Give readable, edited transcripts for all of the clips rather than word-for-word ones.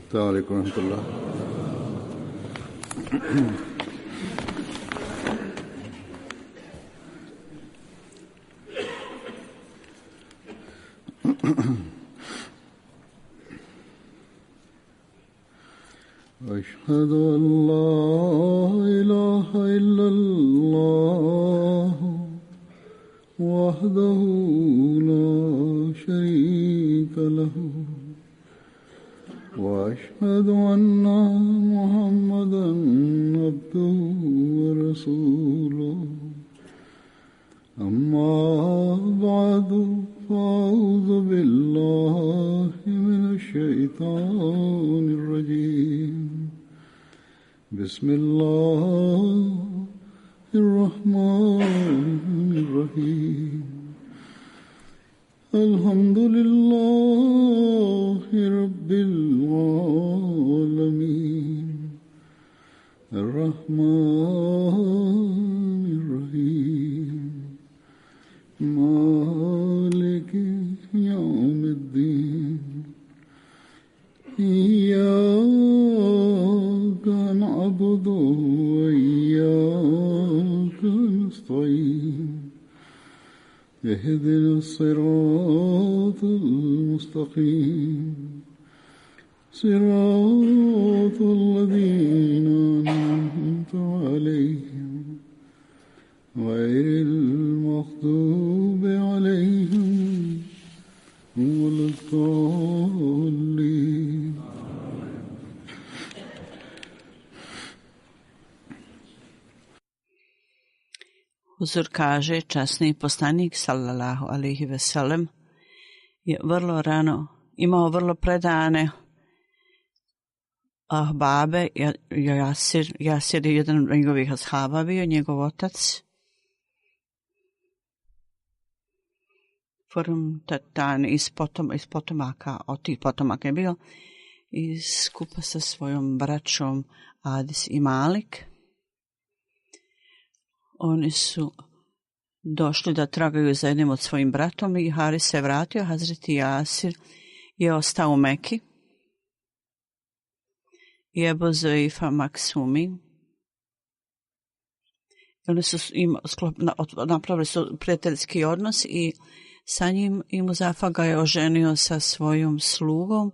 السلام عليكم ورحمة الله. أشهد أن لا إله إلا الله وحده لا شريك له وأشهد أن محمدًا عبده ورسوله أما بعد فأعوذ بالله من الشيطان الرجيم بسم الله الرحمن الرحيم الحمد لله رب العالمين الرحمن الرحيم مالك يوم الدين إياك نعبد وإياك نستعين اهدنا الصراط المستقيم صراط الذين أنعمت عليهم غير المغضوب عليهم ولا الضالين. Huzur kaže, časni poslanik sallallahu alejhi ve sellem je vrlo rano imao vrlo predane ahbabe. Jasir je jedan od njegovih ashaba bio, njegov otac. Tatan iz potomaka, od tih potomaka je bio i skupa sa svojom braćom Adis i Malik. Oni su došli da tragaju za jednim od svojim bratom i Haris se vratio. Hazreti Jasir je ostao u Meki. I Ebu Zaifa Maksumi. Oni su napravili su prijateljski odnos i sa njim i Muzafa ga je oženio sa svojom slugom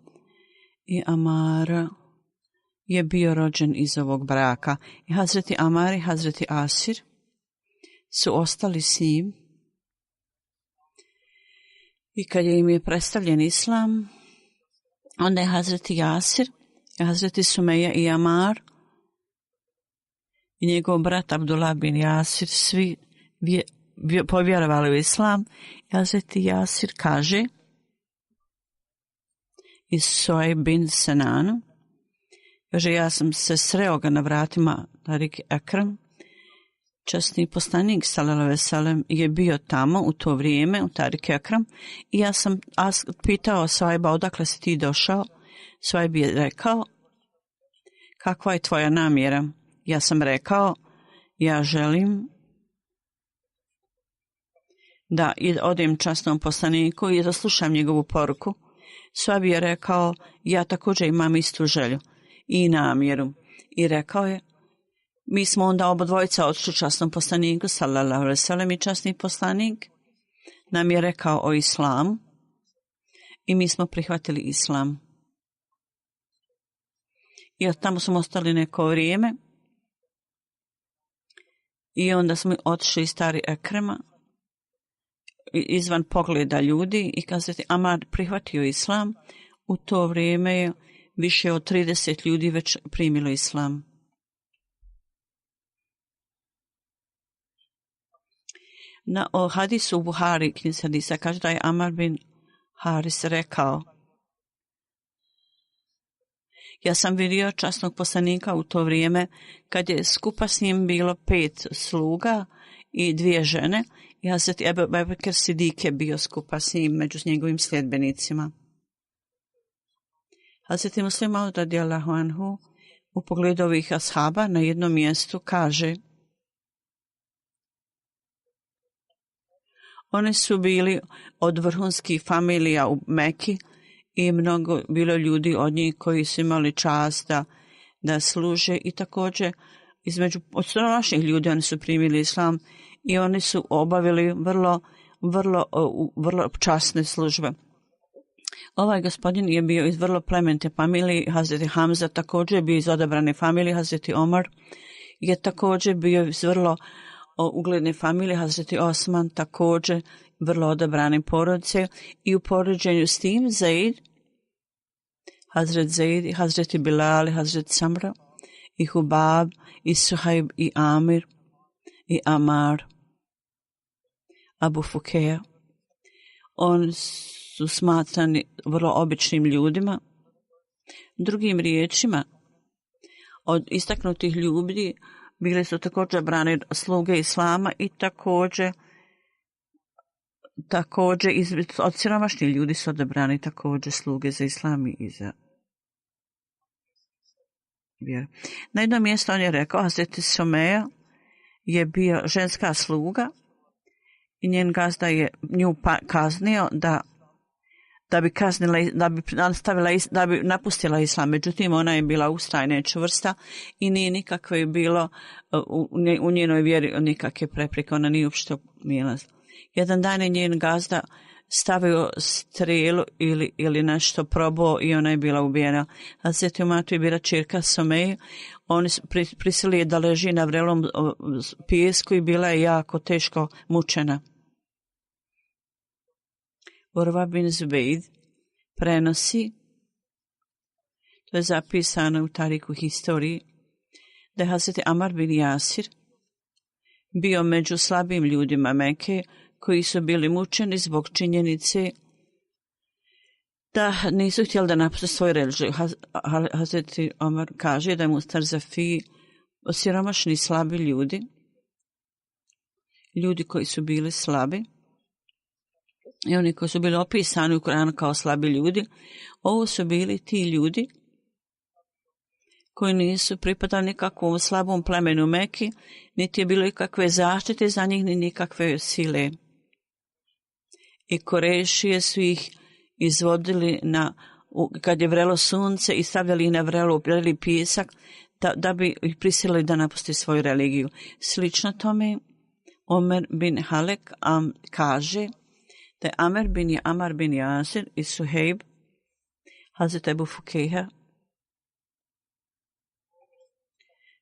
i Amara je bio rođen iz ovog braka. I Hazreti Amar i Hazreti Asir su ostali s njim. I kad im je predstavljen islam, onda je Hazreti Jasir, Hazreti Sumeja i Amar i njegov brat Abdullah bin Jasir svi povjerovali u islam. Hazreti Jasir kaže iz Suajb bin Senanu, kaže, ja sam se sreo ga na vratima Tarik Akram. Časni poslanik sallallahu alejhi ve sellem je bio tamo u to vrijeme u Tarik Akram i ja sam pitao Suajba, odakle si ti došao? Suajb je rekao, kakva je tvoja namjera? Ja sam rekao, ja želim da odem časnom poslaniku i da slušam njegovu poruku. Suajb je rekao, ja također imam istu želju i namjeru. I rekao je, mi smo onda obodvojica odšli časnom poslaniku sallallahu alejhi ve sellem i časni poslanik nam je rekao o islamu i mi smo prihvatili islam. I od tamo smo ostali neko vrijeme i onda smo otišli iz Stari Ekrema izvan pogleda ljudi i kazati Amar prihvatio islam. U to vrijeme je više od 30 ljudi već primilo islam. O hadisu u Buhari, knjizi hadisa, kaže da je Amar bin Haris rekao, ja sam vidio časnog poslanika u to vrijeme kad je skupa s njim bilo 5 sluga i 2 žene i Hazreti Ebu Bekr Sidik je bio skupa s njim među njegovim sljedbenicima. Hazreti Muslim Maud radijallahu anhu u pogledu ovih ashaba na jednom mjestu kaže, oni su bili od vrhunskih familija u Meki i mnogo bilo ljudi od njih koji su imali čast da služe i također od siromašnih ljudi oni su primili islam i oni su obavili vrlo časne službe. Ovaj gospodin je bio iz vrlo plemenite familije, Hazreti Hamza također je bio iz odabrane familije, Hazreti Omar je također bio iz vrlo ugledne familije, Hazreti Osman također vrlo odabrane porodice i u poređenju s tim Zaid, Hazreti Bilal, Hazreti Samra i Hubab i Suhaib i Amir i Amar, Abu Fukeja. On su smatrani vrlo običnim ljudima. Drugim riječima, od istaknutih ljudi bili su također brane sluge islama i također od siromašnih ljudi su odabrani također sluge za islam i za vjeru. Na jednom mjestu on je rekao, Hazreti Someja je bio ženska sluga i njen gazda je nju kaznio da bi napustila islam. Međutim, ona je bila ustrajna i čvrsta i nije nikakve bilo u njenoj vjeri nikakve prepreke. Ona nije uopšte mila. Jedan dan je njen gazda stavio strelu ili nešto probao i ona je bila ubijena. Hazreti Umatu je bila čirka Someje. Oni prisilili je da leži na vrelom pijesku i bila je jako teško mučena. Urva bin Zubejd prenosi, to je zapisano u Tariku historiji, da je Hazreti Amar bin Jasir bio među slabim ljudima Mekke koji su bili mučeni zbog činjenice da nisu htjeli da napuste svoju religiju. Hazreti Omar kaže da je Mustarzafi siromašni slabi ljudi koji su bili slabi i oni koji su bili opisani u Koranu kao slabi ljudi, ovo su bili ti ljudi koji nisu pripadali nikakvom slabom plemenu Meki, niti je bilo ikakve zaštite za njih, ni nikakve sile. I Korešije su ih izvodili kad je vrelo sunce i stavljali ih na vreli pijesak da bi ih prisilili da napusti svoju religiju. Slično tome, Omer bin Halek kaže da je Amar bin Jasir i Suhaib, Hazreti Ebu Fukeha,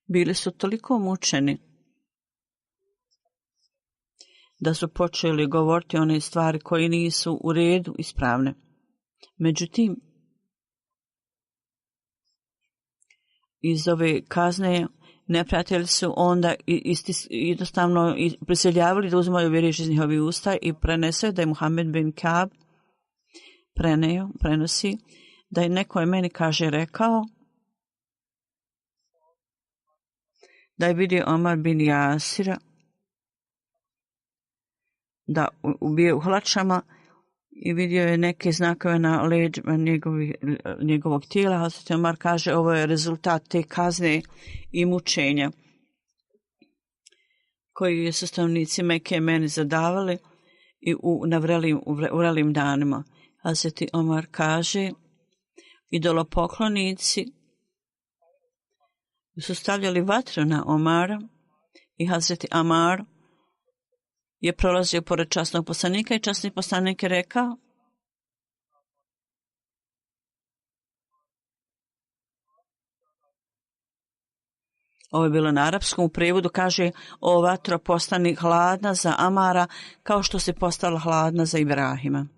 bili su toliko mučeni da su počeli govoriti one stvari koje nisu u redu ispravne. Međutim, iz ove kazne neprijatelji su onda jednostavno prisiljavali da uzimaju riječ iz njihovih usta i prenesao da je Muhammed bin Ka'b prenosi da je neko je meni rekao da je vidio Omar bin Jasira da ubije u hlačama i vidio je neke znakove na leđima njegovog tijela. Hazreti Omar kaže ovo je rezultat te kazne i mučenja koji je sastavnici Mekke meni zadavali i u vrelim danima. Hazreti Omar kaže idolopoklonici su stavljali vatru na Omara i Hazreti Amar je prolazio pored časnog poslanika i časni poslanik je rekao ovo je bilo na arapskom, u prijevodu kaže o vatro postani hladna za Amara kao što se postala hladna za Ibrahima.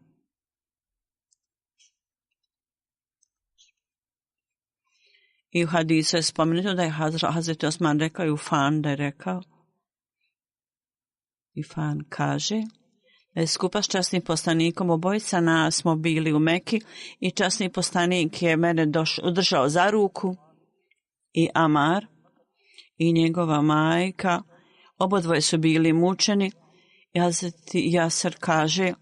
I u hadisu je spomenuto da je Hazreti Osman rekao i Ufan da je rekao. Ifan kaže da je skupa s časnim poslanikom obojica nas smo bili u Meki i časni poslanik je mene udržao za ruku i Amar i njegova majka, obodvoje su bili mučeni. Hazreti Jasir kaže,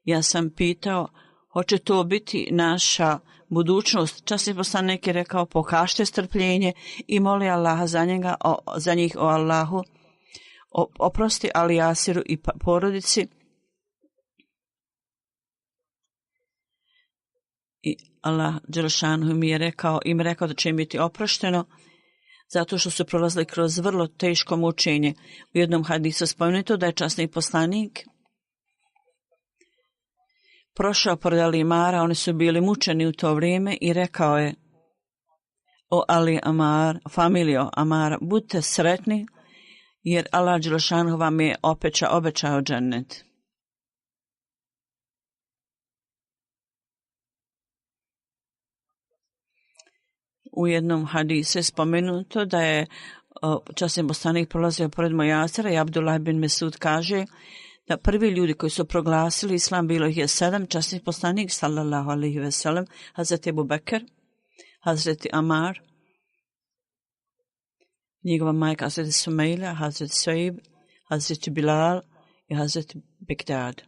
ja sam pitao, hoće to biti naša budućnost? Časni poslanik je rekao, pokažite strpljenje i moli Allaha za njih o Allahu. Oprosti Ali Jasiru i porodici I Allah Đelešanu im je rekao da će im biti oprošteno zato što su prolazili kroz vrlo teško mučenje. U jednom hadisu spomenuto da je časni poslanik prošao pored Ali Amara, oni su bili mučeni u to vrijeme i rekao je: o Ali Amar, familijo Amara, budite sretni jer Allah Đelešanu vam je obećao džennet. U jednom hadisu je spomenuto da je časni poslanik prolazio pored Mojasira i Abdullah bin Mesud kaže da prvi ljudi koji su proglasili islam bilo ih je 7, časni poslanik sallallahu alejhi ve sellem, Hazreti Ebu Bekr, Hazreti Amar, njegova majka Hazreti Sumejla, Hazreti Suejb, Hazreti Bilal i Hazreti Begdad.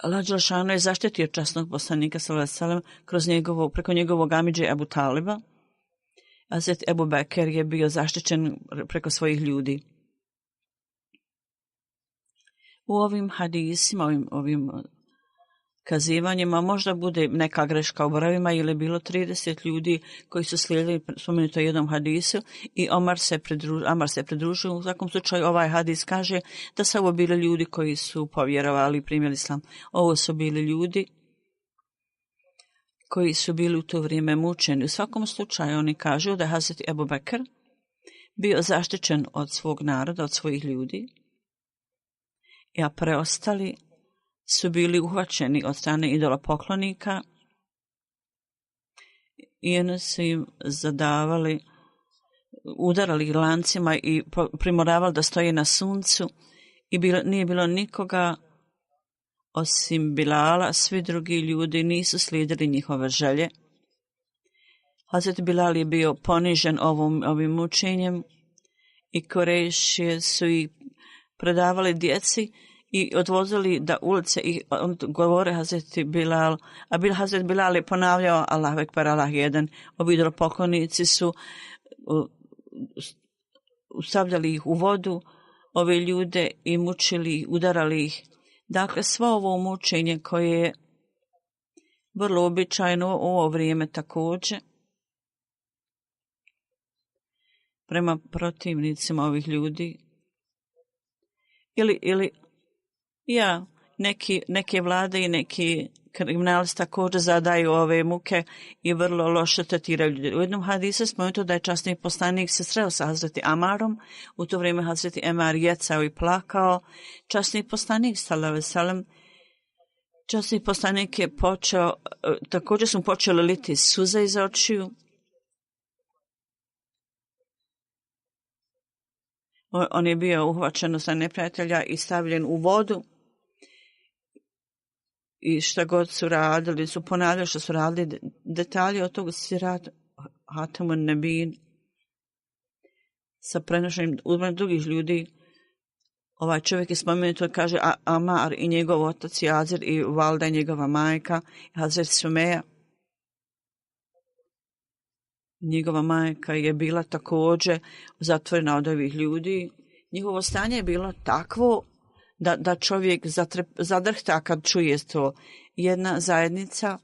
Allah Đelešanu je zaštitio časnog poslanika sallallahu alejhi ve sellem preko njegovog amidže Ebu Taliba. Hazreti Ebu Bekr je bio zaštićen preko svojih ljudi. U ovim hadisima, ovim kazivanjima možda bude neka greška u brojevima ili bilo 30 ljudi koji su slijedili spomenuto jednom hadisu i Amar se pridružio. U svakom slučaju ovaj hadis kaže da su ovo bili ljudi koji su povjerovali i primili islam. Ovo su bili ljudi koji su bili u to vrijeme mučeni. U svakom slučaju oni kažu da je Hazreti Ebu Bekr bio zaštićen od svog naroda, od svojih ljudi, a preostali su bili uhvaćeni od strane idolopoklonika i oni su im zadavali, udarali lancima i primoravali da stoje na suncu i nije bilo nikoga osim Bilala, svi drugi ljudi nisu slijedili njihove želje. Hazreti Bilal je bio ponižen ovim mučenjem i Kurejšije su ih predavali djeci i odvozili da ulice i on govore Hazreti Bilal, a Hazreti Bilal je ponavljao Allahu ekber, Allah jedan. Ovi idolopoklonici su ustavljali ih u vodu, ove ljude i mučili, udarali ih. Dakle, svo ovo mučenje koje je vrlo običajno u ovo vrijeme također prema protivnicima ovih ljudi ili neke vlade i neki kriminalci također zadaju ove muke i vrlo loše tretiraju ljudi. U jednom hadisu spomenuto da je časni poslanik se sreo sa Hazreti Amarom. U to vrijeme Hazreti Amar jecao i plakao. Časni poslanik sallallahu alejhi ve sellem, časni poslanik je počeo, također su počeli liti suze iz očiju. On je bio uhvaćen sa neprijatelja i stavljen u vodu. I šta god su radili, su ponavljali što su radili, detalje od toga sirat Hatamun Nebin sa prenošenjem drugih ljudi. Ovaj čovjek je spomenuto, kaže Amar i njegov otac Jazir i Valda i njegova majka i Hazret Sumeja. Njegova majka je bila također zatvorena od ovih ljudi. Njihovo stanje je bilo takvo da čovjek zadrhta kad čuje to. Jedna zajednica,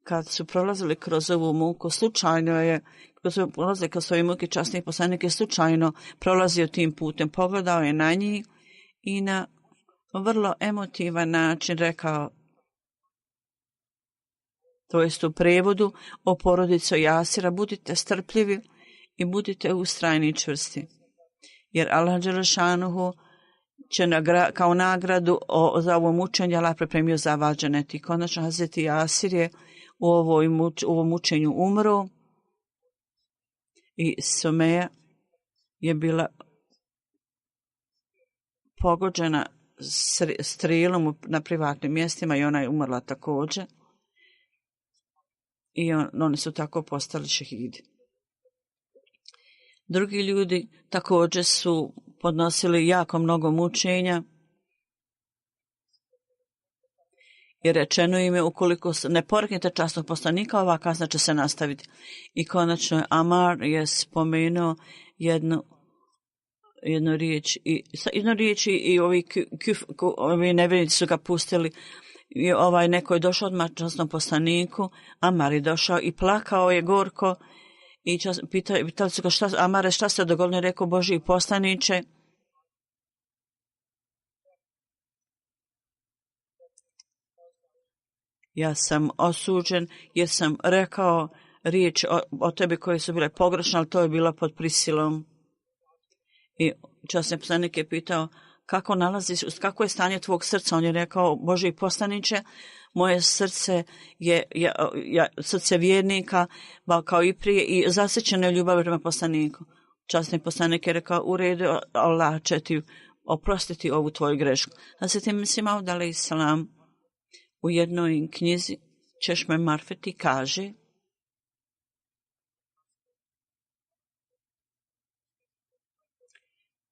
kad su prolazili kroz ovu muku, slučajno je, kad su prolazili kroz ove muke, časni poslanik je slučajno prolazio tim putem, pogledao je na njih i na vrlo emotivan način rekao, to jest u prevodu, o porodico Jasira, budite strpljivi i budite ustrajni i čvrsti. Jer Allah Đelešanuhu će kao nagradu za ovo mučenje Allah pripremio za vas dženet. I konačno Hazreti Jasir je u ovom mučenju umro i Sumeja je bila pogođena strilom na privatnim mjestima i ona je umrla također. I oni su tako postali šehidi. Drugi ljudi također su podnosili jako mnogo mučenja i rečeno im je ukoliko ne poreknete časnog poslanika, ova kazna će se nastaviti. I konačno Amar je spomenuo jednu riječ i ovi nevjernici su ga pustili neko je došao odmah časnom poslaniku, Amar je došao i plakao je gorko i pitali su ga Amare, šta se dogodilo? Rekao, Božji poslaniče, ja sam osuđen jer sam rekao riječ o tebi koje su bile pogrešne, ali to je bilo pod prisilom. I časni poslanik je pitao, kako je stanje tvog srca? On je rekao, Božji poslaniče, moje srce je srce vjernika, kao i prije, i zasjećeno je ljubav prema poslaniku. Časni poslanik je rekao, u redu, Allah će ti oprostiti ovu tvoju grešku. Hazreti Mesih Maud alejhi selam u jednoj knjizi Češme Marfeti kaže,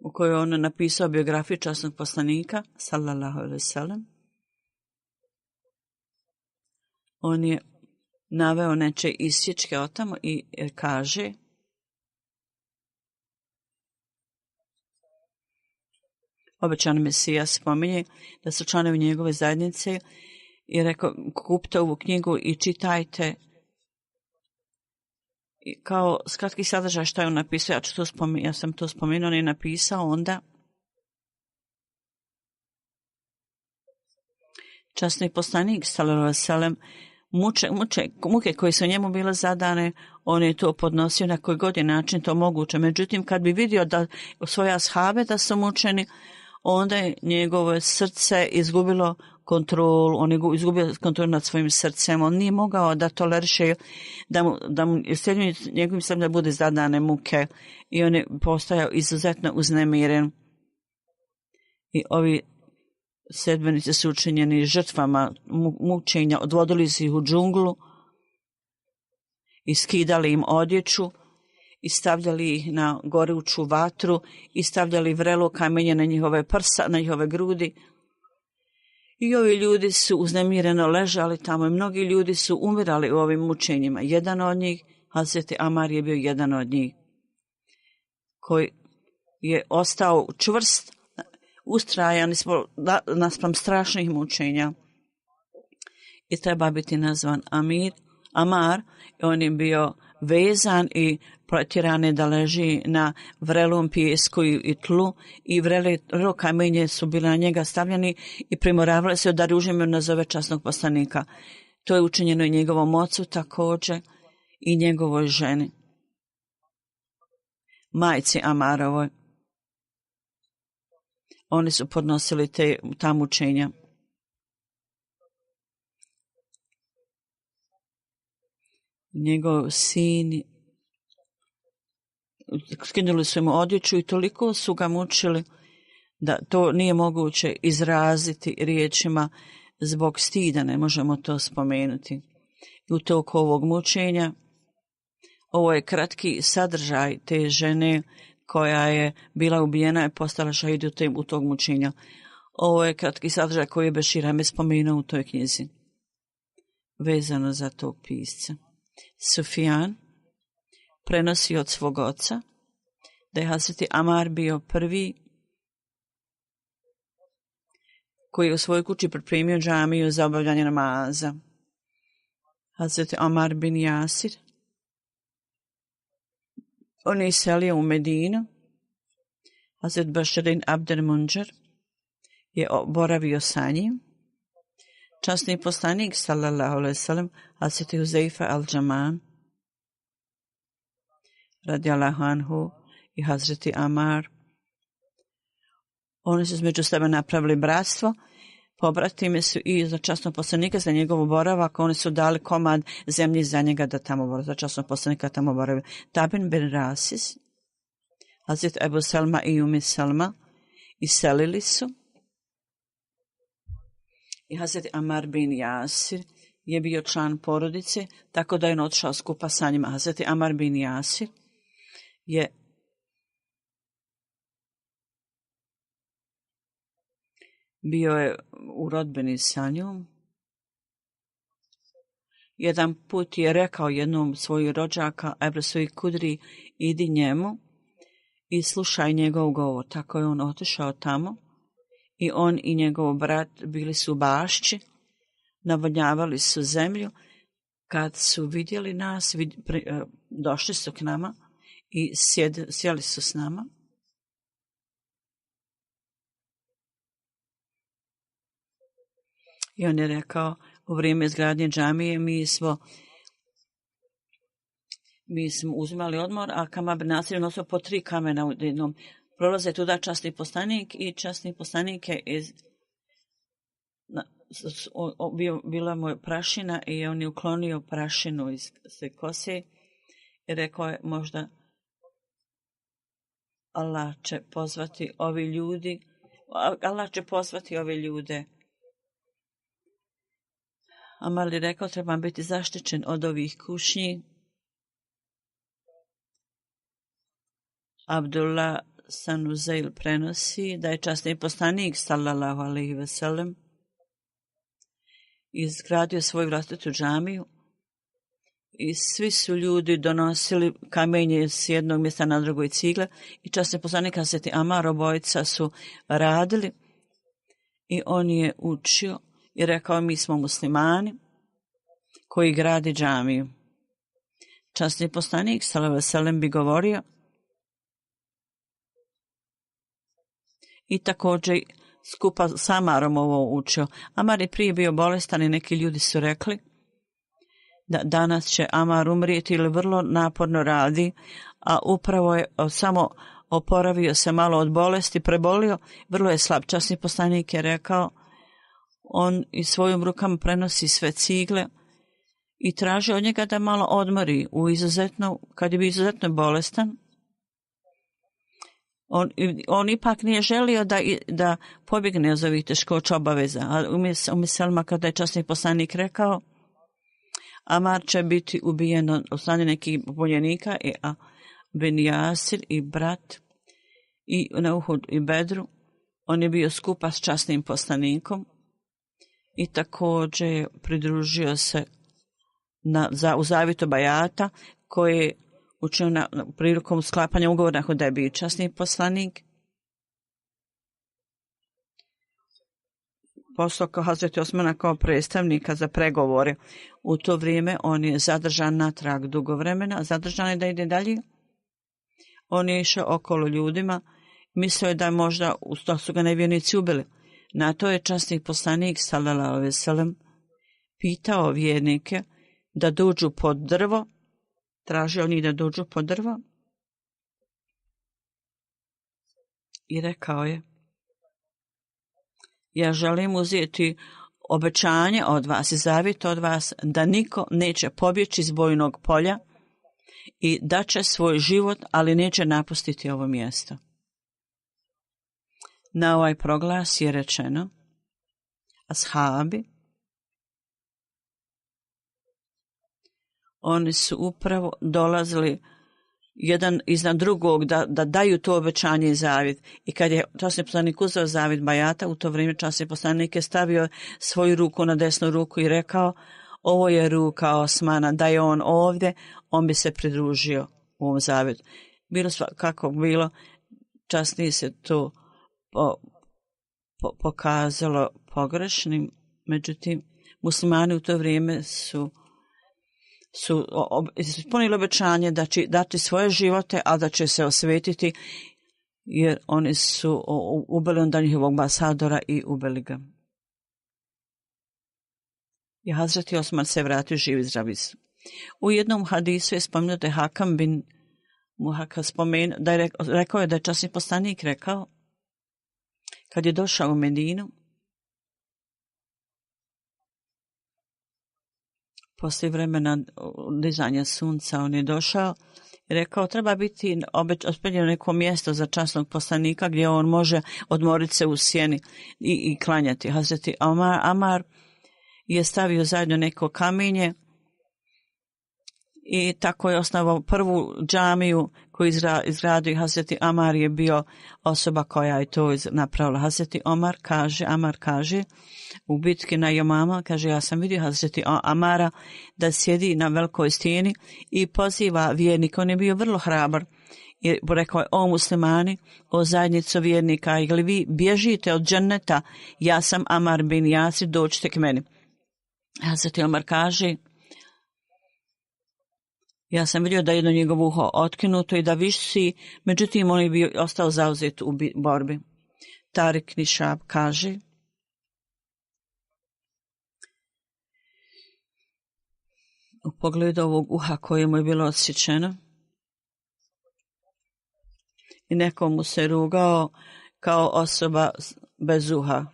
u kojoj on napisao biografiju časnog poslanika, sallallahu alejhi ve sellem, on je naveo neče isječke o tamo i kaže, obećani Mesija spominje da su članovi njegove zajednice i rekao, kupite ovu knjigu i čitajte kao skratki sadržaj šta je on napisao. Ja sam to spomenuo, on je napisao onda časni poslanik sallallahu alejhi ve sellem muke koje su njemu bile zadane, on je to podnosio na koji god je način to moguće. Međutim, kad bi vidio da svoje ashabe da su mučeni, onda je njegovo srce izgubilo kontrolu, on je izgubio kontrolu nad svojim srcem, on nije mogao da toleriše da mu njegovim srcem da bude zadane muke i on je postajao izuzetno uznemiren. I ovi sedbenici su učinjeni žrtvama mučenja, odvodili su ih u džunglu i skidali im odjeću i stavljali ih na goruću vatru i stavljali vrelo kamenje na njihove prsa, na njihove grudi. I ovi ljudi su uznemireno ležali tamo i mnogi ljudi su umirali u ovim mučenjima. Jedan od njih, Hazreti Amar, je bio jedan od njih koji je ostao čvrst, ustrajan naspram strašnih mučenja i treba biti nazvan Amar. On je bio vezan i protjeran je da leži na vrelom pijesku i tlu i vrelo kamenje su bile na njega stavljeni i primoravali se da ružimo nazove časnog poslanika. To je učinjeno i njegovom ocu također i njegovoj ženi, majci Amarovoj. Oni su podnosili ta mučenja. Njegov sin, skinuli su mu odjeću i toliko su ga mučili da to nije moguće izraziti riječima zbog stida, ne možemo to spomenuti. I u toku ovog mučenja, ovo je kratki sadržaj te žene koja je bila ubijena i postala šahid u tog mučenja. Ovo je kratki sadržaj koji je Bešir Ahmed spomenuo u toj knjizi, vezano za tog pisca. Sufjan prenosi od svog oca da je Hazreti Amar bio prvi koji je u svojoj kući pripremio džamiju za obavljanje namaza. Hazreti Amar bin Jasir, on je iselio u Medinu. Hazreti Baširin Abdel Munđer je boravio sa njim. Časni poslanik sallallahu alejhi ve sellem, Hazreti Huzeifa al-Džaman radijallahu anhu i Hazreti Amar, oni su među sebe napravili bratstvo, pobratimi su i za časnog poslanika za njegovu boravak, oni su dali komad zemlji za njega da tamo boravi, za časnog poslanika tamo boravi. Tabin bin Rasis, Hazreti Ebu Selma i Umi Selma iselili su. I Hazreti Amar bin Jasir je bio član porodice, tako da je on otišao skupa sa njima. Hazreti Amar bin Jasir je bio je u rodbini sa njom. Jedan put je rekao jednom svojih rođaka, Ebresu i Kudri, idi njemu i slušaj njegov govor. Tako je on otišao tamo i on i njegov brat bili su u bašći, navodnjavali su zemlju. Kad su vidjeli nas, došli su k nama i sjeli su s nama. I on je rekao, u vrijeme izgradnje džamije mi smo uzimali odmor, a Kamal bin Nasir nosio po 3 kamena u jednom. Prolaze tuda časni poslanik i časni poslanik je bila mu prašina i on je uklonio prašinu iz kose i rekao je, možda Allah će pozvati ove ljude. Amar je rekao, trebam biti zaštićen od ovih kušnji. Abdullah Sanuzeil prenosi da je časni poslanik sallallahu alejhi ve sellem izgradio svoju vlastitu džamiju i svi su ljudi donosili kamenje s jednog mjesta na drugo i cigle i časni poslanik Hazreti Amar, obojica su radili i on je učio i rekao, mi smo muslimani koji gradi džamiju. Časni poslanik sallallahu alejhi ve sellem bi govorio i također skupa s Amarom ovo učio. Amar je prije bio bolestan i neki ljudi su rekli da danas će Amar umrijeti ili vrlo naporno radi, a upravo je samo oporavio se malo od bolesti, prebolio, vrlo je slab. Časni poslanik je rekao, on i svojim rukama prenosi sve cigle i traži od njega da malo odmori kad je bio izuzetno bolestan. On ipak nije želio da pobjegne od ovih teškoća obaveza. A u Selma, kada je časni poslanik rekao, Amar će biti ubijen od strane nekih bojnika, a Ben Jasir i brat i na Uhud i Bedru, on je bio skupa s časnim poslanikom i također pridružio se u zavjetu Bajata koji je učinio prilikom sklapanja ugovora na Hudejbiji. Časni poslanik poslao kao Hazreti Osmana kao predstavnika za pregovore. U to vrijeme on je zadržan natrag dugo vremena, zadržan je da ide dalje. On je išao okolo ljudima, mislio je da možda uz to su ga nevjernici ubili. Na to je časni poslanik sallallahu alejhi ve sellem pitao vjernike da dođu pod drvo, tražio njih da dođu pod drvo i rekao je, ja želim uzeti obećanje od vas i zavjet od vas da niko neće pobjeći iz bojnog polja i da će svoj život, ali neće napustiti ovo mjesto. Na ovaj proglas je rečeno, ashabi, oni su upravo dolazili jedan iznad drugog da daju to obećanje i zavjet. I kad je časni poslanik uzeo zavjet Bajata, u to vrijeme časni poslanik je stavio svoju ruku na desnu ruku i rekao, ovo je ruka Osmana, da je on ovdje, on bi se pridružio u ovom zavjetu. Bilo kako bilo, časnije se to pokazalo pogrešnim, međutim, muslimani u to vrijeme su ispunili obećanje da će dati svoje živote, a da će se osvetiti, jer oni su ubili onda njihovog ambasadora i ubili ga. I Hazreti Osman se vratio živ i zdrav. U jednom hadisu je spomenuo da je Hakam bin Muhaka da je rekao da je časni poslanik rekao, kad je došao u Medinu, poslije vremena dizanja sunca, on je došao i rekao, treba biti ospeljeno neko mjesto za časnog poslanika gdje on može odmoriti se u sjeni i klanjati. Hazreti Amar je stavio zajedno neko kamenje i tako je osnovao prvu džamiju koju izgradio. Hazreti Amar je bio osoba koja je to napravila. Hazreti Amar kaže u bitki na Jamama, kaže, ja sam vidio Hazreti Amara da sjedi na velikoj stijeni i poziva vjernika. On je bio vrlo hrabar i rekao je, o muslimani, o zajednicu vjernika, ili vi bježite od dženneta, ja sam Amar bin Jasir, dođite k meni. Hazreti Omar kaže, ja sam vidio da je jedno njegovo uho otkinuto i da visi, međutim on je bio ostao zauzet u borbi. Tarik Nišab kaže, u pogledu ovog uha koje mu je bilo odsječeno i neko mu se rugao kao osoba bez uha.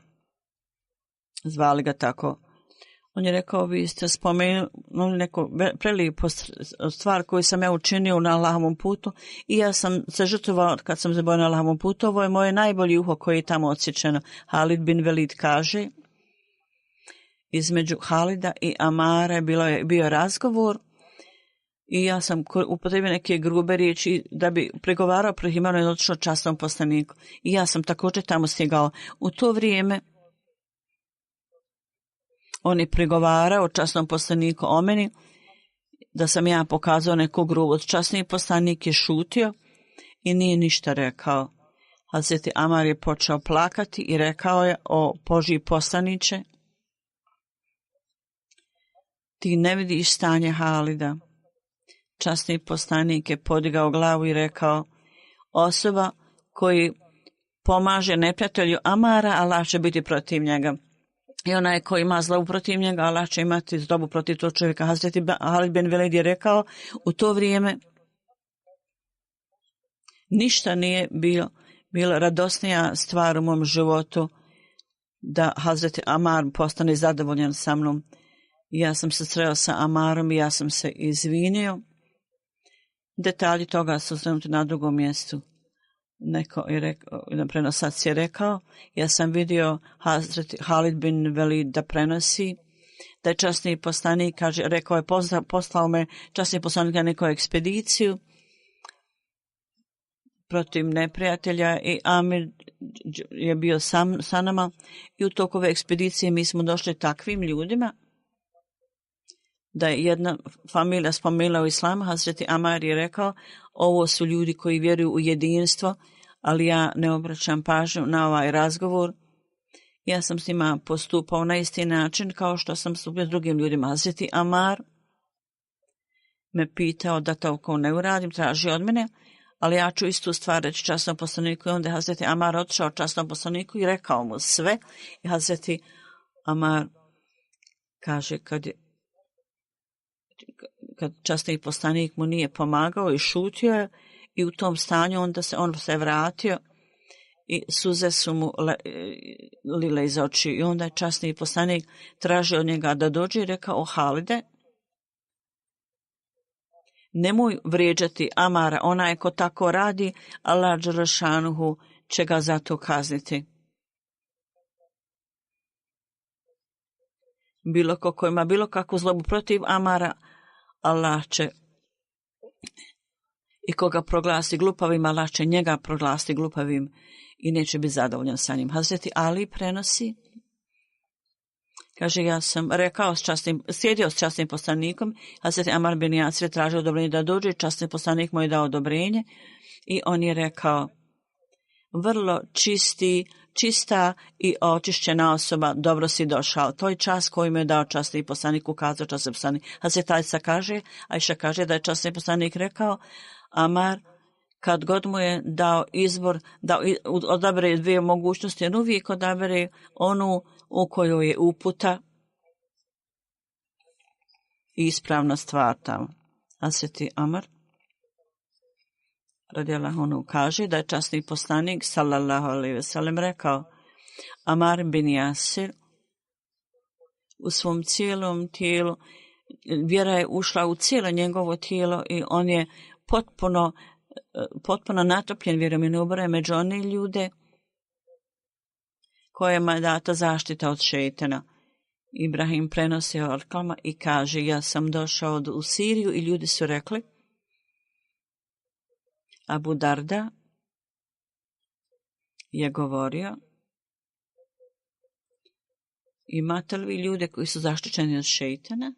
Zvali ga tako. On je rekao, vi ste spomenuli neku prelijepu stvar koju sam ja učinio na Allahovom putu i ja sam se žrtvovao kad sam se borio na Allahovom putu. Ovo je moje najbolji uho koje je tamo odsječeno. Halid bin Velid kaže, između Halida i Amara bio razgovor i ja sam upotrebio neke grube riječi da bi pregovarao protiv imena i otišao časnom poslaniku. I ja sam također tamo stigao. U to vrijeme on je pregovarao časnom poslaniku o meni, da sam ja pokazao neku grubost. Časni poslanik je šutio i nije ništa rekao. Hazreti Amar je počeo plakati i rekao je, o Božji poslaniče, ti ne vidiš stanje Halida. Časni poslanik je podigao glavu i rekao, osoba koji pomaže neprijatelju Amara, Allah će biti protiv njega. I onaj koji ima zlobu protiv njega, Allah će imati zlobu protiv tog čovjeka. Hazreti Halid bin Velid je rekao, u to vrijeme ništa nije bilo radosnija stvar u mom životu da Hazreti Amar postane zadovoljan sa mnom. Ja sam se sreo sa Amarom i ja sam se izvinio. Detalji toga su zrenuti na drugom mjestu. Neko je rekao, prenosac je rekao, ja sam vidio Hazreti Halid bin Velid da prenosi, da je časni poslanik, kaže, rekao je, poslao me časni poslanik na neku ekspediciju protiv neprijatelja i Amir je bio sa nama i u toku ove ekspedicije mi smo došli takvim ljudima da je jedna familija spomenula u islamu. Hazreti Amar je rekao, ovo su ljudi koji vjeruju u jedinstvo, ali ja ne obraćam pažnju na ovaj razgovor. Ja sam s njima postupao na isti način kao što sam stupio s drugim ljudima. Hazreti Amar me pitao da to ne uradim, traži od mene, ali ja ću istu stvar reći časnom poslaniku. I onda je Hazreti Amar otišao časnom poslaniku i rekao mu sve. I Hazreti Amar kaže, kad časni poslanik mu nije pomagao i šutio je, i u tom stanju on se vratio i suze su mu lile iz oči. I onda je časni poslanik tražio od njega da dođe i rekao, o Halide, nemoj vrijeđati Amara, onaj ko tako radi, Allah dželešanuhu će ga za to kazniti. Bilo ko ima bilo kakvu zlobu protiv Amara, Allah će, i koga proglasi glupavim, Allah će njega proglasi glupavim i neće biti zadovoljan sa njim. Hazreti Ali prenosi, kaže, ja sam rekao sjedio s časnim poslanikom, Hazreti Amar bin Jasir tražio odobrenje da dođe, časni poslanik mu je dao odobrenje i on je rekao, vrlo čista i očišćena osoba, dobro si došao. To je čas koji mu je dao časni poslanik, ukazao časni poslanik. Hazreti Ajša kaže da je časni poslanik rekao, Amar, kad god mu je dao izbor, da odabere dvije mogućnosti, on uvijek odabere onu u kojoj je uputa i ispravna stvar tamo. Hazreti Amar radijallahu anhu kaže da je časni poslanik sallallahu alejhi ve sellem rekao, Amar bin Jasir u svom cijelom tijelu, vjera je ušla u cijelo njegovo tijelo i on je potpuno natopljen vjerom i neubore među one ljude kojima je data zaštita od šejtana. Ibrahim prenosi Alkama i kaže, ja sam došao u Siriju i ljudi su rekli, Abu Darda je govorio, imate li vi ljude koji su zaštićeni od šejtana?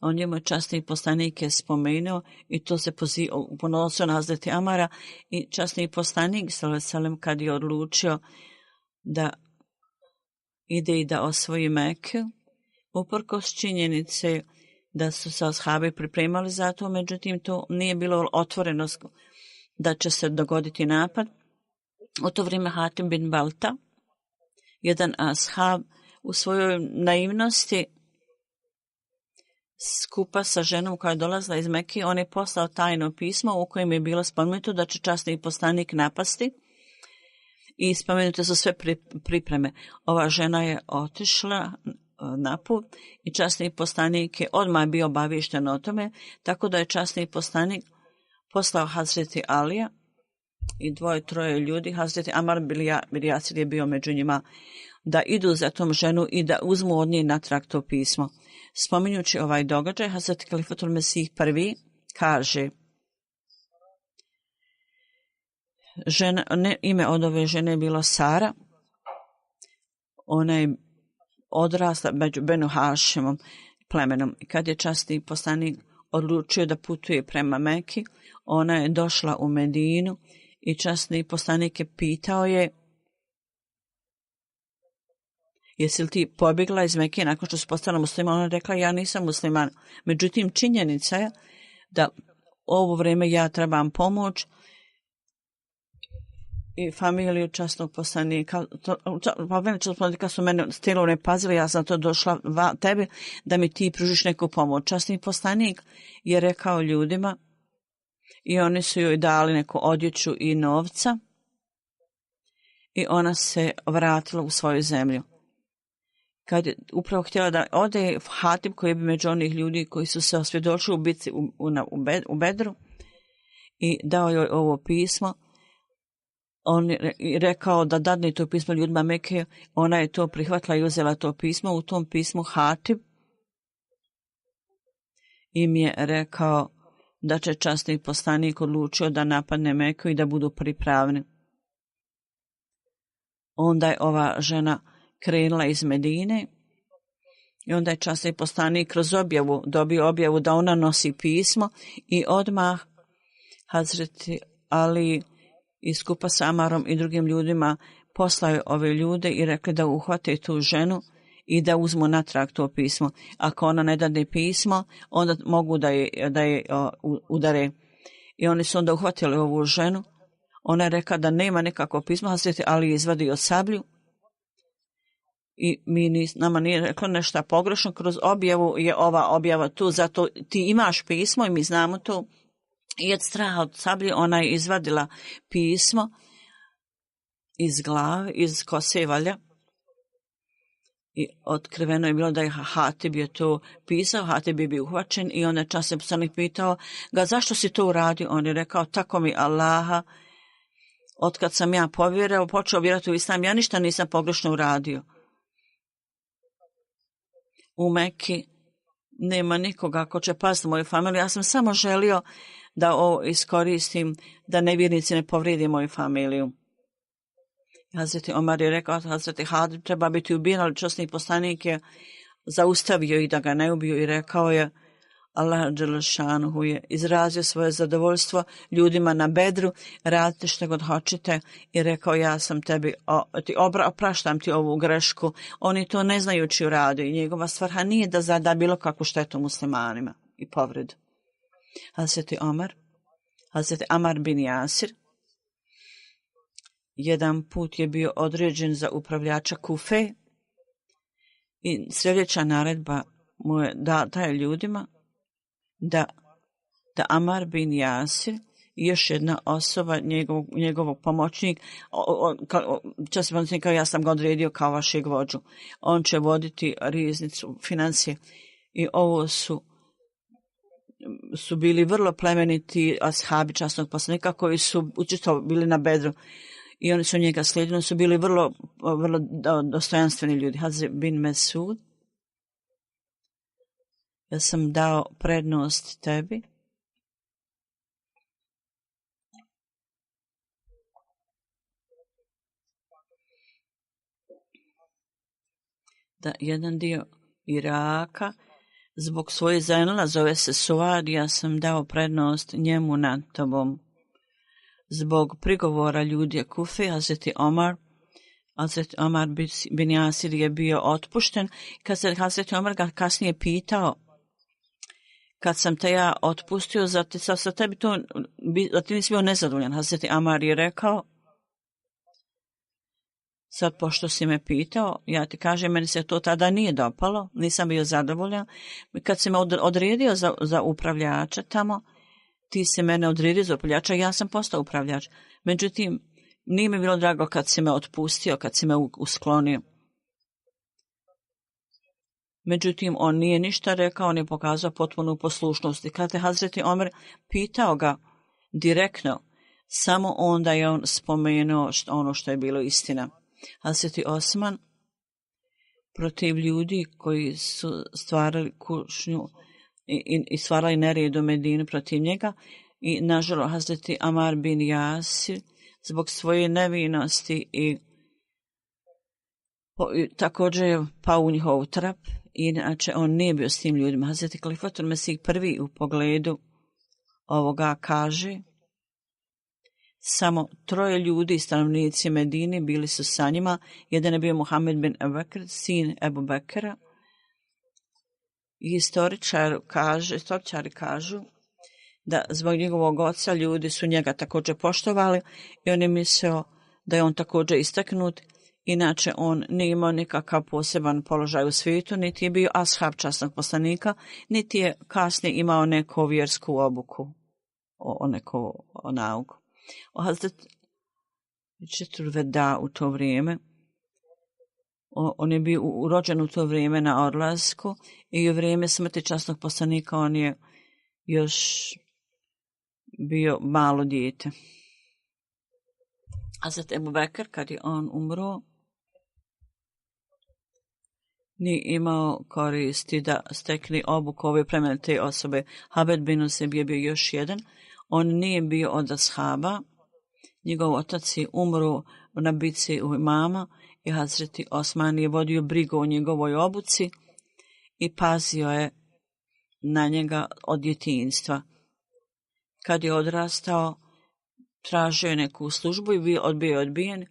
On je moj časni poslanik je spomenuo i to se ponosio na Hazreti Amara i časni poslanik sallallahu alejhi ve sellem kad je odlučio da ide i da osvoji Meku, uprkos činjenice da su se ashabi pripremali za to, međutim to nije bilo otvoreno da će se dogoditi napad. U to vrijeme Hatim bin Balta, jedan ashab, u svojoj naivnosti skupa sa ženom koja je dolazila iz Mekke, on je poslao tajno pismo u kojem je bilo spomenuto da će časni poslanik napasti i spomenute su sve pripreme. Ova žena je otišla na put i časni poslanik je odmah bio obaviješten o tome, tako da je časni poslanik poslao Hazreti Alija i 2-3 ljudi. Hazreti Amar bin Jasir je bio među njima, da idu za tom ženu i da uzmu od nje natrag to pismo. Spominjući ovaj događaj, Hazreti Kalifatul Mesih prvi kaže, ime od ove žene je bilo Sara, ona je odrasla među Benu Hašimom plemenom. I kad je časni poslanik odlučio da putuje prema Meki, ona je došla u Medinu i časni poslanik je pitao je, jesi li ti pobjegla iz Mekije nakon što si postala musliman? Ona je rekla, ja nisam musliman. Međutim, činjenica je da ovo vrijeme ja trebam pomoć i familiju časnog poslanika. Poslanika su mene stilo ne pazili, ja sam to došla tebi da mi ti pružiš neku pomoć. Časni poslanik je rekao ljudima i oni su joj dali neku odjeću i novca i ona se vratila u svoju zemlju. Kad je upravo htjela da ode, Hatim koji je među onih ljudi koji su se osvjedočili u bitci u Bedru i dao joj ovo pismo, on je rekao da dadne to pismo ljudima Mekke, ona je to prihvatila i uzela to pismo. U tom pismu Hatim im je rekao da će časni poslanik odlučio da napadne Meku i da budu pripravni. Onda je ova žena krenula iz Medine i onda je časni poslanik kroz dobio objavu da ona nosi pismo i odmah Hazreti Ali i skupa sa Amarom i drugim ljudima poslao ove ljude i rekli da uhvate tu ženu i da uzmu natrag to pismo. Ako ona ne dade pismo, onda mogu da je udare. I oni su onda uhvatili ovu ženu. Ona je rekla da nema nekako pismo, Hazreti Ali je izvadio sablju i nama nije rekla nešto pogrešno. Kroz objavu je ova objava tu, zato ti imaš pismo i mi znamo to. I od straha od sablje ona je izvadila pismo iz glave, iz kose valja. I otkriveno je bilo da je Hatib je to pisao, Hatib je bio uhvaćen i onda časni poslanik pitao ga zašto si to uradio. On je rekao, tako mi Allaha, otkad sam ja povjerao, počeo vjerovati u islam, ja ništa nisam pogrešno uradio. U Mekki nema nikoga ko će paziti moju familiju, ja sam samo želio da ovo iskoristim, da nevjernici ne povrede moju familiju. Hazreti Omar je rekao, Hazreti Hadid treba biti ubijen, ali časni poslanik je zaustavio i da ga ne ubiju i rekao je, Allah dželešanuhu je izrazio svoje zadovoljstvo ljudima na Bedru, radite što god hoćete i rekao, ja sam tebi, opraštam ti ovu grešku. Oni to ne znajući urade i njegova svrha nije da zada bilo kakvu štetu muslimanima i povredu. Hazreti Amar bin Jasir jedan put je bio određen za upravljača Kufe i sljedeća naredba mu je data ljudima da Amar bin Jasir i još jedna osoba, njegovog pomoćnik, časni kao ja sam ga odredio kao vašeg vođu. On će voditi riznicu financije i ovo su bili vrlo plemeniti ashabi časnog poslanika koji su učito bili na Bedru i oni su njega slijedili, su bili vrlo dostojanstveni ljudi. Hazret bin Mesud, ja sam dao prednost tebi da jedan dio Iraka zbog svoje zajednila, zove se Suad, ja sam dao prednost njemu nad tobom. Zbog prigovora ljudi Kufe, Hazreti Omar Hazreti Omar bin Jasir je bio otpušten. Kad se Hazreti Omar ga kasnije pitao, kad sam te ja otpustio, za tebi to, da ti nisi bio nezadovoljan. Hazreti Omar je rekao, sad pošto si me pitao, ja ti kažem, meni se to tada nije dopalo, nisam bio zadovoljan. Kad si me odredio za upravljača tamo, ti si mene odredio za upravljača, ja sam postao upravljač. Međutim, nije mi bilo drago kad si me otpustio, kad si me usklonio. Međutim, on nije ništa rekao, on je pokazao potpunu poslušnost. I kad je Hazreti Omer pitao ga direktno, samo onda je on spomenuo ono što je bilo istina. Hazreti Osman protiv ljudi koji su stvarali kušnju i stvarali nered u Medini protiv njega, i nažalost Hazreti Amar bin Jasir zbog svoje nevinosti i također je pao u njihov trap. Inače on nije bio s tim ljudima. Hazreti Kalifatul Mesih prvi u pogledu ovoga kaže, samo 3 ljudi, stanovnici Medine, bili su sa njima. Jedan je bio Muhammed bin Abubekr, sin Ebu Bekra. Istoričari kažu da zbog njegovog oca ljudi su njega također poštovali i on je mislio da je on također istaknut. Inače, on nije imao nikakav poseban položaj u svijetu, niti je bio ashab časnog poslanika, niti je kasnije imao neku vjersku obuku, neku nauku. Hazret Četrveda u to vrijeme, on je bio rođen u to vrijeme na odlasku i u vrijeme smrti časnog poslanika on je još bio malo dijete. Hazret Ebu Bekr, kad je on umro, nije imao koristi da stekne obuku ove plemenite osobe. Habed bin Useb je bio još jedan. On nije bio od ashaba. Njegov otac je umro na bitci u Imama i Hazreti Osman je vodio brigu o njegovoj obuci i pazio je na njega od djetinjstva. Kad je odrastao, tražio je neku službu i bio odbijen.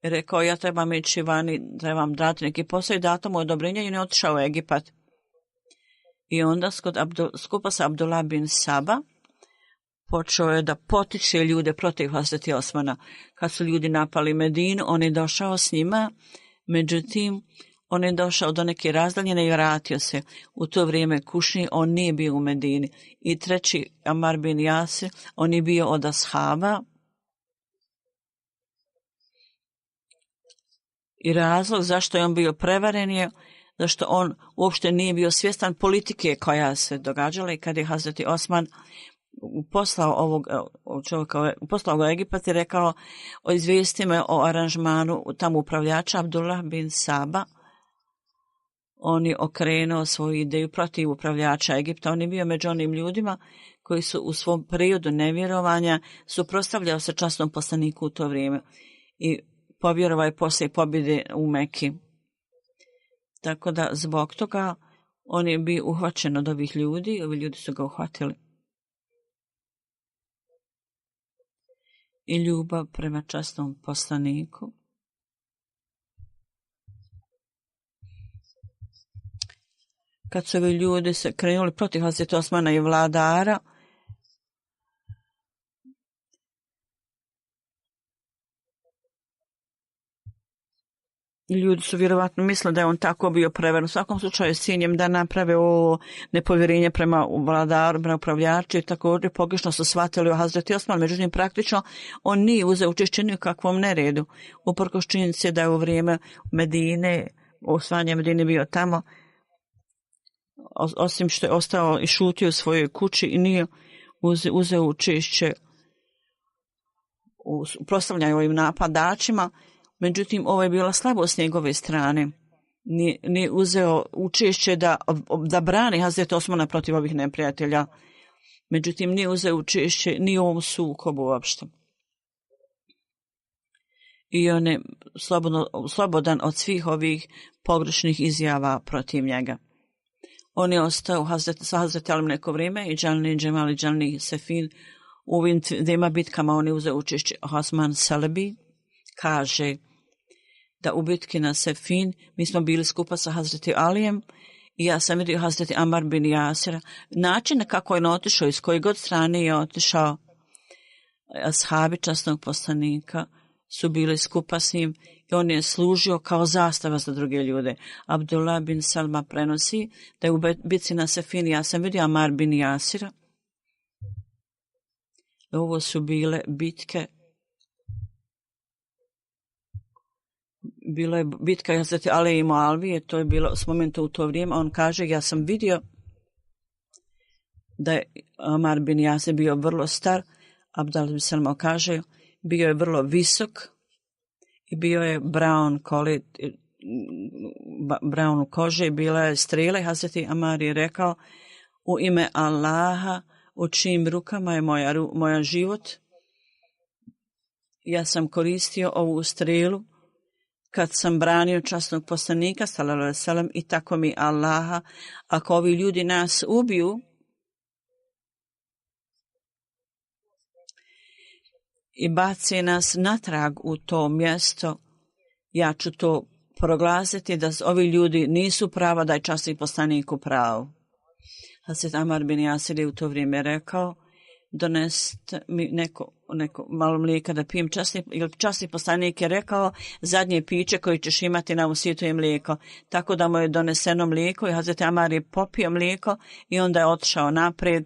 Rekao, ja trebam ići vani, trebam dati neki posao i dati mu odobrenje i ne otišao u Egipat. I onda skupa sa Abdullah bin Saba počeo je da potiče ljude protiv Hazreti Osmana. Kad su ljudi napali Medinu, on je došao s njima, međutim, on je došao do neke razdaljine i vratio se. U to vrijeme kušnji, on nije bio u Medini. I treći, Amar bin Jasir, on je bio od ashaba. I razlog zašto je on bio prevaren je zašto on uopšte nije bio svjestan politike koja se događala, i kad je Hazreti Osman poslao ga u Egipat i rekao, izvijesti me o aranžmanu tamo upravljača Abdullah bin Saba. On je okrenuo svoju ideju protiv upravljača Egipta. On je bio među onim ljudima koji su u svom periodu nevjerovanja suprotstavljao se časnom poslaniku u to vrijeme i povjerovao je poslije pobjede u Meki. Tako da zbog toga on je bio uhvaćen od ovih ljudi, ovi ljudi su ga uhvatili. I ljubav prema časnom poslaniku. Kad su ovi ljudi se krenuli protiv Hazreti Osmana i vladara, ljudi su vjerovatno mislili da je on tako bio prevaren. U svakom slučaju s ciljem da naprave ovo nepovjerenje prema vladaru, prema upravljaču, i također pogrešno su shvatili o Hazreti Osman. Međutim, praktično on nije uzeo učešće ni u kakvom neredu. Uprkos činjenice da je u vrijeme Medine, osvajanje Medine bio tamo, osim što je ostao i šutio u svojoj kući i nije uzeo učešće u proslavljanju ovim napadačima. Međutim, ovo je bila slabost njegove strane. Nije uzeo učešće da brani Hazreti Osmana protiv ovih neprijatelja. Međutim, nije uzeo učešće ni u ovom sukobu uopšte. I on je slobodan od svih ovih pogrešnih izjava protiv njega. On je ostao sa Hazreti Alim neko vrijeme i Džalni Džemal i Džalni Sefin u ovim dvema bitkama on je uzeo učešće. Osman Salebi kaže da u bitki na Sefin mi smo bili skupa sa Hazreti Alijem i ja sam vidio Hazreti Amar bin Jasira. Način kako je otišao, iz koje god strane je otišao, ashabi časnog poslanika su bili skupa s njim i on je služio kao zastava za druge ljude. Abdullah bin Salma prenosi da je u bitci na Sefin ja sam vidio Amar bin Jasira. Ovo su bile bitke. Bila je bitka Hazreti Ali i Mualvije, to je bilo s momenta u to vrijeme. On kaže, ja sam vidio da je Amar bin Jasir bio vrlo star. Abdullah bin Salma kaže, bio je vrlo visok i bio je brown u kože i bila je strela. Hazreti Amar je rekao, u ime Allaha, u čijim rukama je moja život, ja sam koristio ovu strelu kad sam branio časnog poslanika, sallallahu alejhi ve sellem, i tako mi Allaha, ako ovi ljudi nas ubiju i baci nas natrag u to mjesto, ja ću to proglasiti da ovi ljudi nisu prava, da je časni poslanik u pravu. Hazret Amar bin Jasir je u to vrijeme rekao, doneste mi neko malo mlijeka da pijem. Časni poslanik je rekao, zadnje piće koje ćeš imati na ovom svijetu je mlijeko. Tako da mu je doneseno mlijeko i Hazret Amar je popio mlijeko i onda je otišao naprijed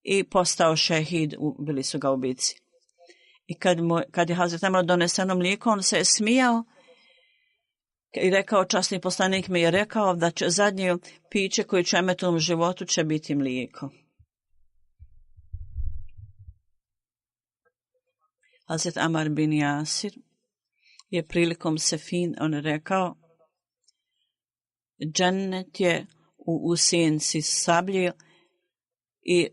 i postao šehid, bili su ga ubici. I kad je Hazret Amar doneseno mlijeko, on se je smijao i rekao, časni poslanik mi je rekao da će zadnje piće koje će imati u životu će biti mlijeko. Hazret Amar bin Jasir je prilikom Sefin on rekao, džennet je u sjenci sablje i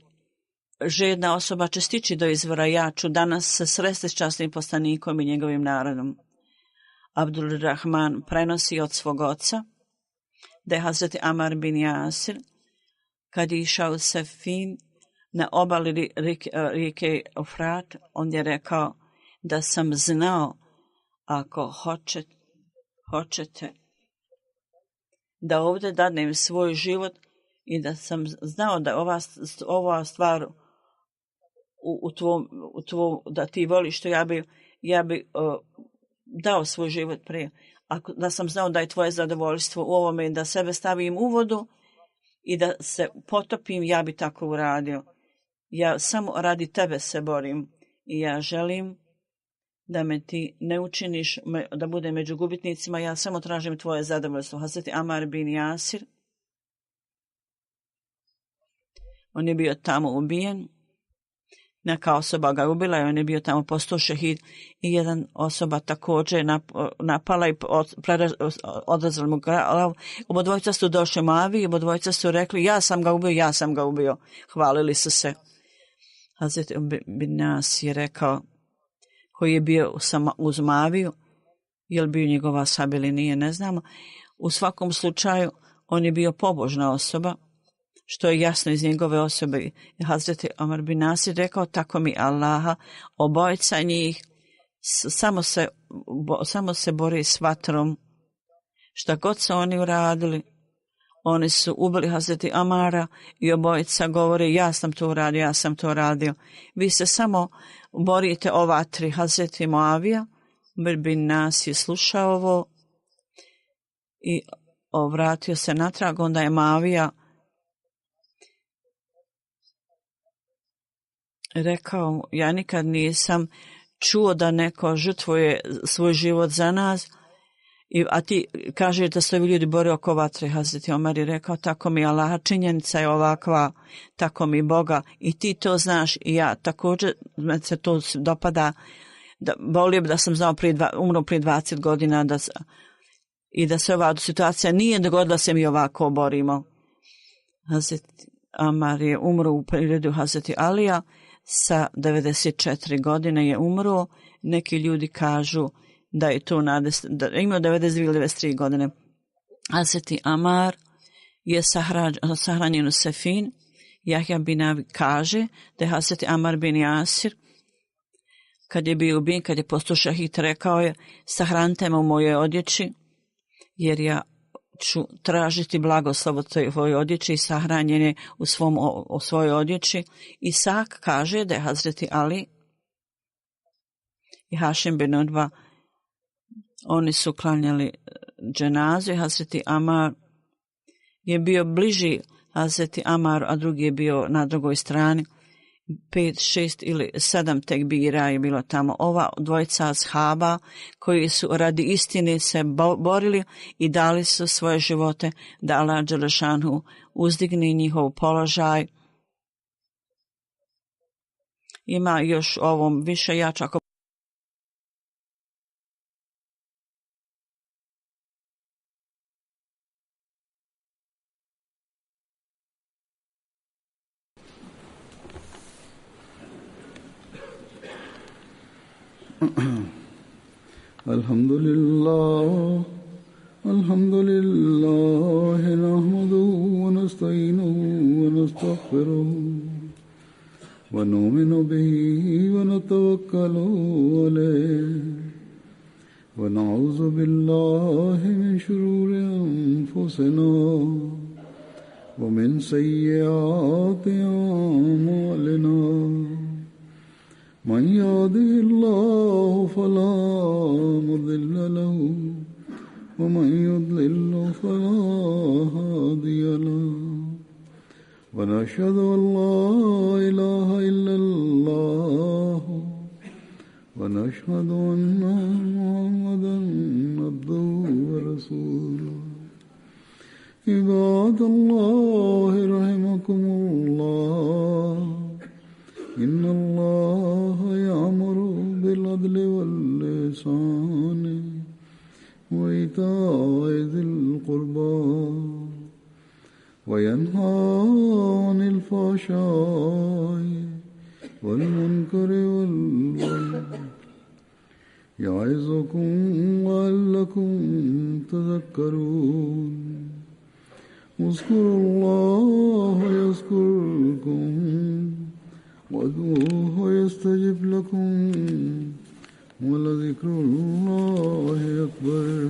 žedna osoba će stići do izvora. Ja ću danas se sresti s časnim poslanikom i njegovim narodom. Abdul Rahman prenosi od svog oca da je Hazret Amar bin Jasir kad je išao u Sefin na obali rijeke Ofrat, on je rekao da sam znao ako hoćete da ovdje dadnem svoj život i da sam znao da ova stvar u tvom da ti voliš što ja bi dao svoj život prije. Da sam znao da je tvoje zadovoljstvo u ovome da sebe stavim u vodu i da se potopim, ja bi tako uradio. Ja samo radi tebe se borim i ja želim da me ti ne učiniš da budem među gubitnicima, ja samo tražim tvoje zadovoljstvo. Hazreti Amar bin Jasir, on je bio tamo ubijen, neka osoba ga ubila i on je bio tamo postao šehid i jedan osoba također napala i odrezala mu glavu. Obodvojica su došli Muavi i obodvojica su rekli, ja sam ga ubio. Hvalili su se. Hazret bin Nas je rekao, koji je bio uz Muaviju, je li bio njegova ashab ili nije, ne znamo. U svakom slučaju, on je bio pobožna osoba, što je jasno iz njegove osobe. Hazret Amar bin Nas je rekao, tako mi Allaha, obojica njih samo se bori s vatrom. Šta god su oni uradili, oni su ubili Hazreti Amara i obojica govore, ja sam to radio. Vi se samo borite o vatri. Hazreti Muavija bin Nas je slušao ovo i vratio se natrag. Onda je Muavija rekao, ja nikad nisam čuo da neko žrtvuje svoj život za nas, a ti kaže da se ovi ljudi bore oko vatre. Hazreti Omar je rekao, tako mi Allaha, činjenica je ovakva, tako mi Boga, i ti to znaš i ja također, me se to dopada, volio bi da sam znao umro prije 20 godina i da se ova situacija nije dogodila, se mi ovako borimo. Hazreti Amar je umro u periodu Hazreti Alija, sa 94 godine je umro. Neki ljudi kažu da je to da imao 92 ili 93 godine. Hazreti Amar je sahranjen u Sefin. Jahja bin Abi kaže da je Hazreti Amar bin Jasir kad je bio ubijen, kad je postao šehid, rekao je: sahranite me u mojoj odjeći, jer ja ću tražiti blagoslov od tvojoj odjeći, i sahranjen je u svojoj odjeći. Isak kaže da je Hazreti Ali i Hašim bin Udba, oni su klanjali dženazu, i Hazreti Amar je bio bliži Hazreti Amaru, a drugi je bio na drugoj strani. 5, 6 ili 7 tekbira je bilo tamo. Ova dvojica ashaba koji su radi istine se borili i dali su svoje živote da Allah dželešanu uzdigne njihov položaj. Ima još ovom više jače ako Alhamdulillah, nahmaduhu wa nasta'inuhu wa nastaghfiruhu wa nu'minu bihi wa natawakkalu alayhi wa na'udhu billahi min shururi anfusina wa min sayyiati a'malina. من يهده الله فلا مضل له ومن يضلل فلا هادي له ونشهد أن لا إله إلا الله ونشهد أن محمدا عبده ورسوله. عباد الله رحمكم الله، إن الله يأمر بالعدل والإحسان وإيتاء ذي القربى وينهى عن الفحشاء والمنكر والبغي يعظكم لعلكم تذكرون. اذكروا الله يذكركم وادعوه يستجب لكم ولذكر الله أكبر.